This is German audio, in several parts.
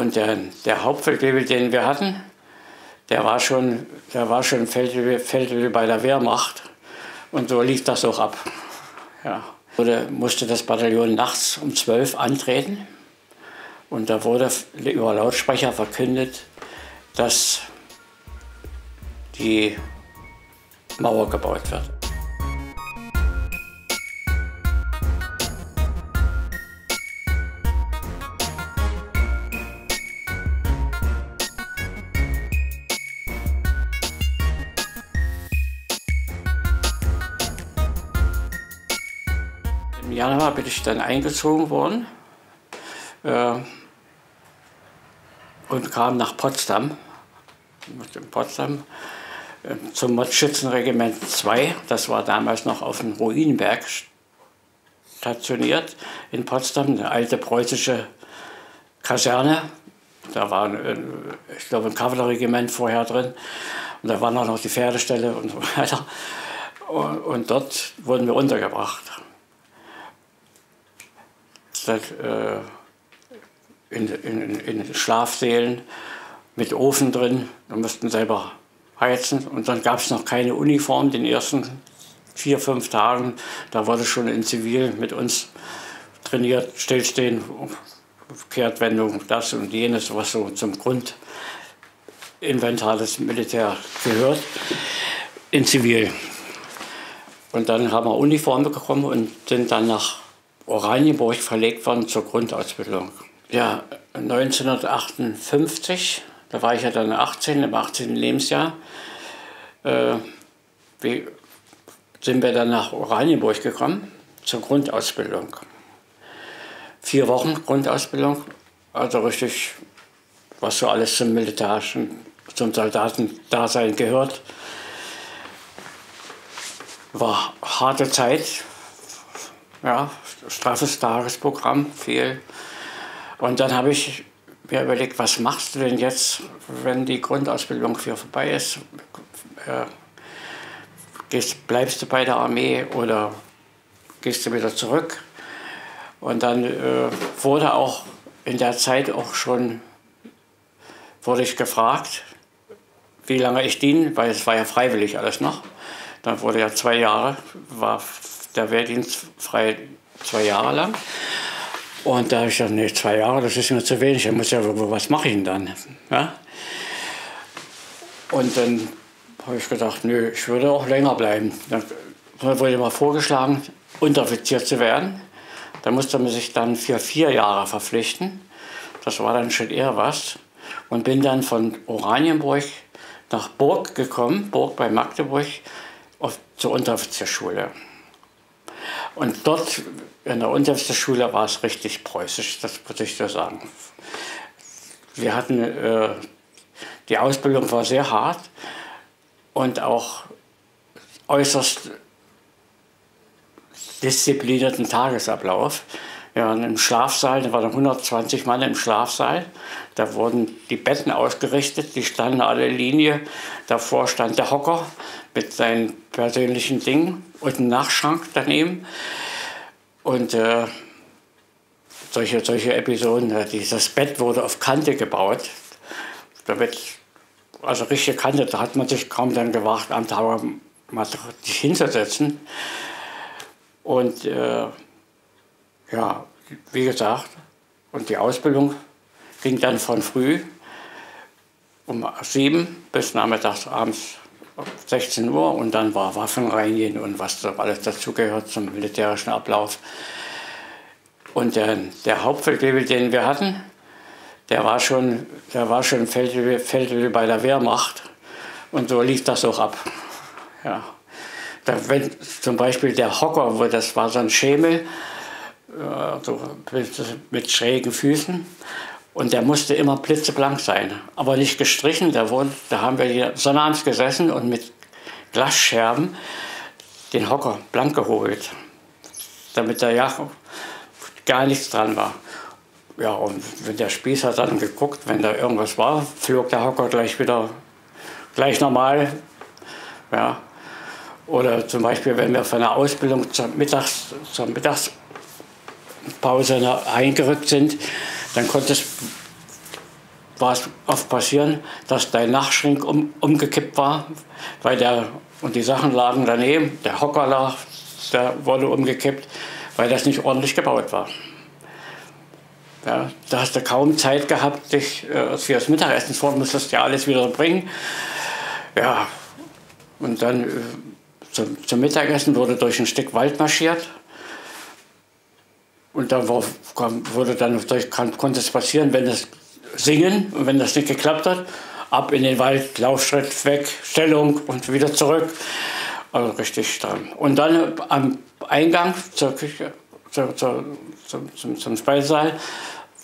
Und der Hauptfeldwebel, den wir hatten, der war schon Feldwebel bei der Wehrmacht. Und so lief das auch ab. Ja. Musste das Bataillon nachts um 12 antreten. Und da wurde über Lautsprecher verkündet, dass die Mauer gebaut wird. Im Januar bin ich dann eingezogen worden und kam nach Potsdam, zum Mottschützenregiment 2. Das war damals noch auf dem Ruinenberg stationiert in Potsdam, eine alte preußische Kaserne. Da war, ich glaube, ein Kavallerieregiment vorher drin. Und da war noch die Pferdestelle und so weiter. Und dort wurden wir untergebracht. In Schlafsälen mit Ofen drin. Wir mussten selber heizen. Und dann gab es noch keine Uniform den ersten 4, 5 Tagen. Da wurde schon in Zivil mit uns trainiert, Stillstehen, Kehrtwendung, das und jenes, was so zum Grundinventar des Militär gehört, in Zivil. Und dann haben wir Uniform bekommen und sind dann nach Oranienburg verlegt worden zur Grundausbildung. Ja, 1958, da war ich ja dann 18, im 18. Lebensjahr, sind wir dann nach Oranienburg gekommen zur Grundausbildung. 4 Wochen Grundausbildung, also richtig, was so alles zum militärischen, zum Soldatendasein gehört. War harte Zeit, ja, straffes Tagesprogramm, viel. Und dann habe ich mir überlegt, was machst du denn jetzt, wenn die Grundausbildung hier vorbei ist? Bleibst du bei der Armee oder gehst du wieder zurück? Und dann wurde auch in der Zeit wurde ich gefragt, wie lange ich diene, weil es war ja freiwillig alles noch. Dann wurde ja 2 Jahre, war der Wehrdienst frei 2 Jahre lang. Und da habe ich gesagt, nee, 2 Jahre, das ist mir zu wenig, da muss ja, was mache ich denn dann? Ja? Und dann habe ich gedacht, nö, ich würde auch länger bleiben. Dann wurde mir vorgeschlagen, Unteroffizier zu werden. Da musste man sich dann für 4 Jahre verpflichten. Das war dann schon eher was. Und bin dann von Oranienburg nach Burg gekommen, Burg bei Magdeburg, zur Unteroffizierschule. Und dort in der Unteroffizierschule war es richtig preußisch, das würde ich so sagen. Wir hatten, die Ausbildung war sehr hart und auch äußerst disziplinierten Tagesablauf. Wir waren im Schlafsaal, da waren 120 Mann im Schlafsaal. Da wurden die Betten ausgerichtet, die standen alle in Linie. Davor stand der Hocker mit seinen persönlichen Dingen und ein Nachtschrank daneben. Und solche Episoden, das Bett wurde auf Kante gebaut. Damit, also richtige Kante, da hat man sich kaum dann gewagt, am Tag mal sich hinzusetzen. Und ja, wie gesagt, und die Ausbildung ging dann von früh um 7 bis nachmittags, abends 16 Uhr und dann war Waffenreinigen und was so alles dazugehört zum militärischen Ablauf. Und der Hauptfeldwebel, den wir hatten, der war schon Feldwebel bei der Wehrmacht und so lief das auch ab. Ja. Wenn zum Beispiel der Hocker, das war so ein Schemel, so mit schrägen Füßen. Und der musste immer blitzeblank sein, aber nicht gestrichen. Da haben wir hier sonnabends gesessen und mit Glasscherben den Hocker blank gehobelt, damit da ja gar nichts dran war. Ja, und wenn der Spieß hat dann geguckt, wenn da irgendwas war, flog der Hocker gleich normal. Ja. Oder zum Beispiel, wenn wir von der Ausbildung zur Mittagspause eingerückt sind, dann konnte es war es oft passieren, dass dein Nachtschrank umgekippt war, und die Sachen lagen daneben, der Hocker lag, der wurde umgekippt, weil das nicht ordentlich gebaut war. Ja, da hast du kaum Zeit gehabt, dich für das Mittagessen vor, musstest ja alles wieder bringen. Ja, und dann zum Mittagessen wurde durch ein Stück Wald marschiert. Und dann konnte es passieren, wenn das singen und wenn das nicht geklappt hat, ab in den Wald, Laufschritt weg, Stellung und wieder zurück. Also richtig dran. Und dann am Eingang zur Küche, zum Speisesaal,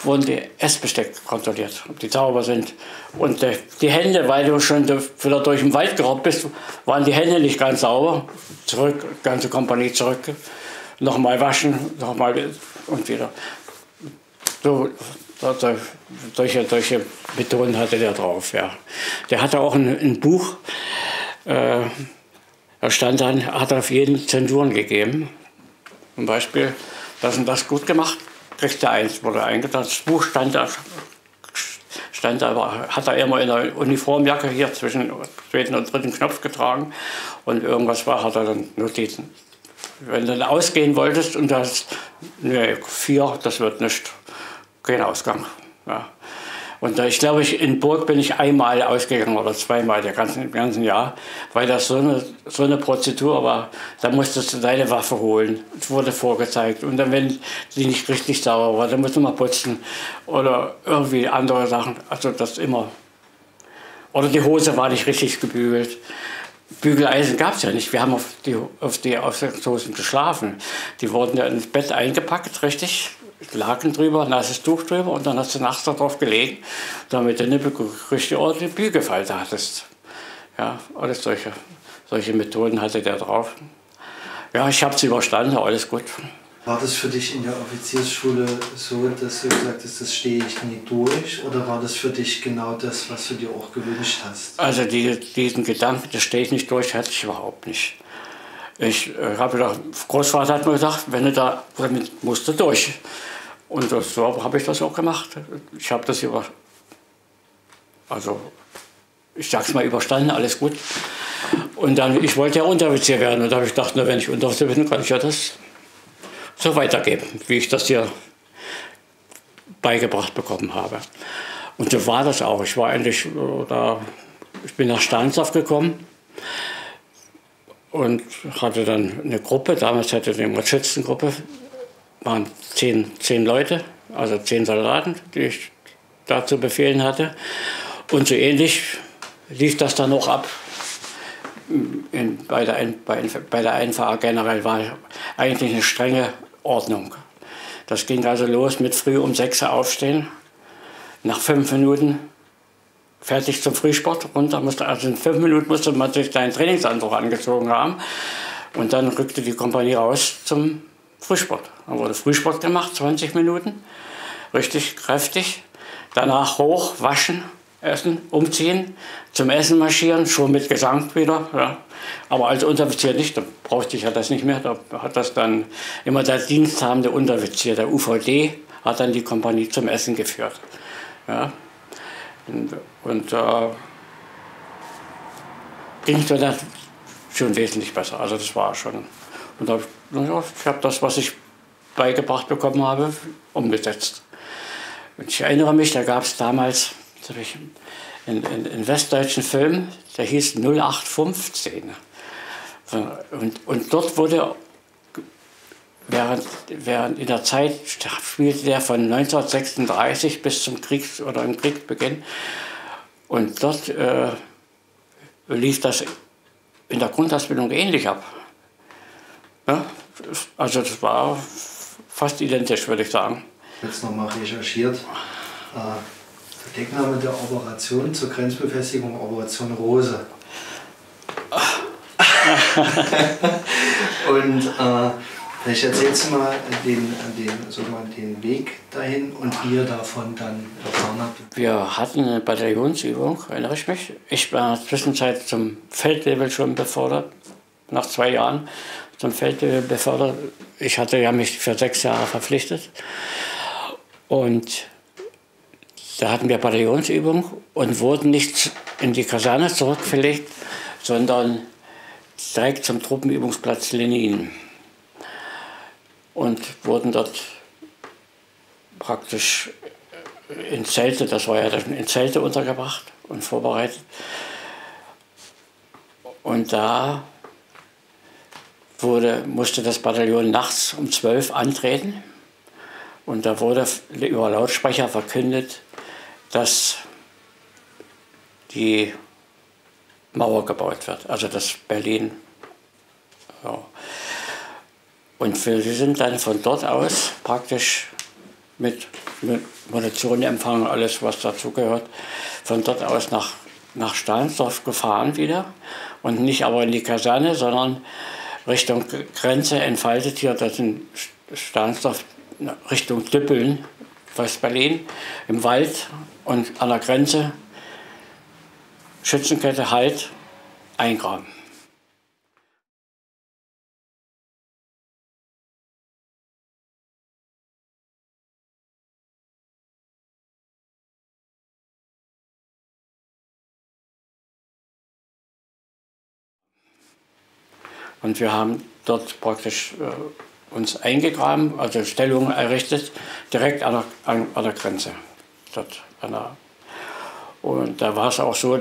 wurden die Essbesteck kontrolliert, ob die sauber sind. Und die Hände, weil du schon wieder durch den Wald gerobbt bist, waren die Hände nicht ganz sauber. Zurück, ganze Kompanie zurück, nochmal waschen, nochmal und wieder. So, solche Methoden hatte der drauf, ja. Der hatte auch ein Buch, da stand dann, hat er auf jeden Zensuren gegeben. Zum Beispiel, das und das gut gemacht, kriegt er eins, wurde eingetragen. Das Buch stand da, hat er immer in der Uniformjacke hier zwischen dem zweiten und dritten Knopf getragen. Und irgendwas war, hat er dann Notizen. Wenn du dann ausgehen wolltest und das, nee, 4, das wird nicht, kein Ausgang. Ja. Und ich glaube, in Burg bin ich einmal ausgegangen oder zweimal im ganzen Jahr, weil das so eine Prozedur war. Da musstest du deine Waffe holen. Es wurde vorgezeigt. Und dann, wenn die nicht richtig sauber war, dann musst du mal putzen oder irgendwie andere Sachen. Also das immer. Oder die Hose war nicht richtig gebügelt. Bügeleisen gab es ja nicht. Wir haben auf die Hosen geschlafen. Die wurden ja ins Bett eingepackt, richtig. Laken drüber, nasses Tuch drüber und dann hast du nachts darauf gelegen, damit du eine richtig ordentliche Bügelfalte hattest. Ja, alles solche Methoden hatte der drauf. Ja, ich habe es überstanden, alles gut. War das für dich in der Offiziersschule so, dass du gesagt hast, das stehe ich nie durch? Oder war das für dich genau das, was du dir auch gewünscht hast? Also diesen Gedanken, das stehe ich nicht durch, hatte ich überhaupt nicht. Ich habe gedacht, Großvater hat mir gesagt, wenn du da, damit musst du durch. Und so habe ich das auch gemacht. Ich habe das ich sag's mal, überstanden, alles gut. Und dann, ich wollte ja Unteroffizier werden. Und da habe ich gedacht, na, wenn ich Unteroffizier bin, kann ich ja das so weitergeben, wie ich das hier beigebracht bekommen habe. Und so war das auch. Ich bin nach Stahnsdorf gekommen und hatte dann eine Gruppe, damals hatte ich eine Schützengruppe, waren 10 Leute, also 10 Soldaten, die ich da zu befehlen hatte. Und so ähnlich lief das dann auch ab. Bei der NVA generell war eigentlich eine strenge Ordnung. Das ging also los mit früh um 6 Uhr aufstehen, nach 5 Minuten fertig zum Frühsport runter, also in 5 Minuten musste man sich seinen Trainingsanzug angezogen haben und dann rückte die Kompanie raus zum Frühsport. Dann wurde Frühsport gemacht, 20 Minuten, richtig kräftig. Danach hoch, waschen, essen, umziehen, zum Essen marschieren, schon mit Gesang wieder. Ja. Aber als Unteroffizier nicht, da brauchte ich ja das nicht mehr. Da hat das dann immer der diensthabende Unteroffizier, der UVD, hat dann die Kompanie zum Essen geführt. Ja. Und ging es dann schon wesentlich besser. Also das war schon. Und ich habe das, was ich beigebracht bekommen habe, umgesetzt. Und ich erinnere mich, da gab es damals einen westdeutschen Film, der hieß 0815. Und dort wurde, während in der Zeit spielte der von 1936 bis zum im Kriegsbeginn. Und dort lief das in der Grundausbildung ähnlich ab. Ja, also das war fast identisch, würde ich sagen. Jetzt nochmal recherchiert. Der Deckname der Operation zur Grenzbefestigung, Operation Rose. Und vielleicht erzählst du mal den Weg dahin und wie ihr davon dann erfahren habt. Wir hatten eine Bataillonsübung, erinnere ich mich. Ich war in der Zwischenzeit zum Feldwebel schon befördert, nach 2 Jahren zum Feldwebel befördert. Ich hatte ja mich für 6 Jahre verpflichtet. Und da hatten wir Bataillonsübung und wurden nicht in die Kaserne zurückverlegt, sondern direkt zum Truppenübungsplatz Lenin und wurden dort praktisch in Zelte, das war ja dann in Zelte untergebracht und vorbereitet. Und da musste das Bataillon nachts um 12 antreten und da wurde über Lautsprecher verkündet, dass die Mauer gebaut wird, also das Berlin. Ja. Und wir sind dann von dort aus praktisch mit Munitionempfang, alles was dazugehört, von dort aus nach Stahnsdorf gefahren wieder. Und nicht aber in die Kaserne, sondern Richtung Grenze entfaltet hier, das in Stahnsdorf Richtung Düppeln, West-Berlin, im Wald und an der Grenze, Schützenkette, Halt, eingraben. Und wir haben dort praktisch uns eingegraben, also Stellungen errichtet, direkt an der Grenze. Dort und da war es auch so,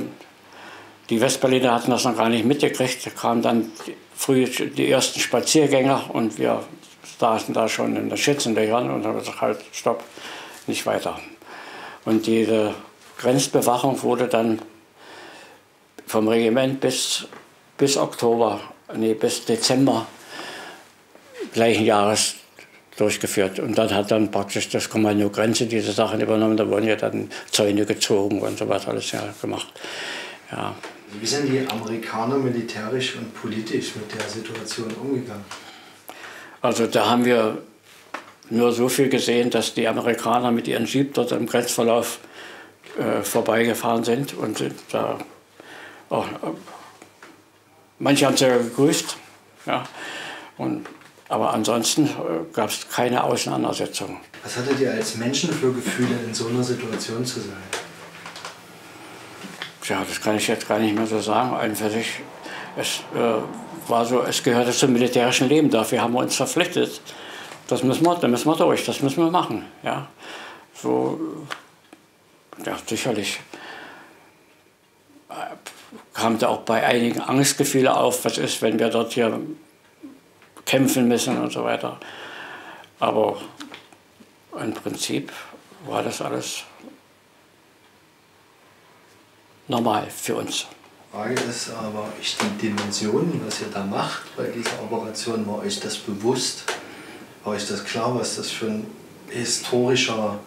die Westberliner hatten das noch gar nicht mitgekriegt. Da kamen dann früh die ersten Spaziergänger und wir saßen da schon in den Schützenlöchern und haben gesagt, halt, stopp, nicht weiter. Und diese Grenzbewachung wurde dann vom Regiment bis Dezember gleichen Jahres durchgeführt. Und dann hat dann praktisch das Kommando Grenze diese Sachen übernommen. Da wurden ja dann Zäune gezogen und so was alles ja gemacht. Ja. Wie sind die Amerikaner militärisch und politisch mit der Situation umgegangen? Also da haben wir nur so viel gesehen, dass die Amerikaner mit ihren Jeep dort im Grenzverlauf vorbeigefahren sind und sind da auch, manche haben sie ja gegrüßt, ja, aber ansonsten gab es keine Auseinandersetzung. Was hattet ihr als Menschen für Gefühle, in so einer Situation zu sein? Ja, das kann ich jetzt gar nicht mehr so sagen. Es gehörte zum militärischen Leben. Dafür haben wir uns verpflichtet. Da müssen wir durch, das müssen wir machen. Ja, so, ja, sicherlich kam da auch bei einigen Angstgefühle auf, was ist, wenn wir dort hier kämpfen müssen und so weiter. Aber im Prinzip war das alles normal für uns. Die Frage ist aber, ist die Dimension, was ihr da macht bei dieser Operation, war euch das bewusst? War euch das klar, was das für ein historischer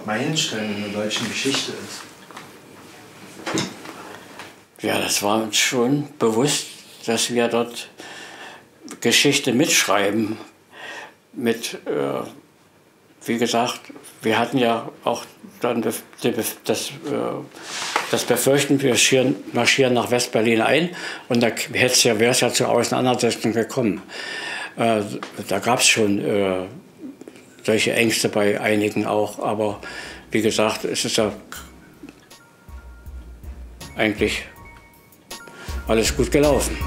Meilenstein in der deutschen Geschichte ist? Ja, das war uns schon bewusst, dass wir dort Geschichte mitschreiben. Wie gesagt, wir hatten ja auch dann das Befürchten, wir marschieren nach West-Berlin ein und da wäre es ja zur Auseinandersetzung gekommen. Da gab es schon solche Ängste bei einigen auch, aber wie gesagt, es ist ja eigentlich alles gut gelaufen.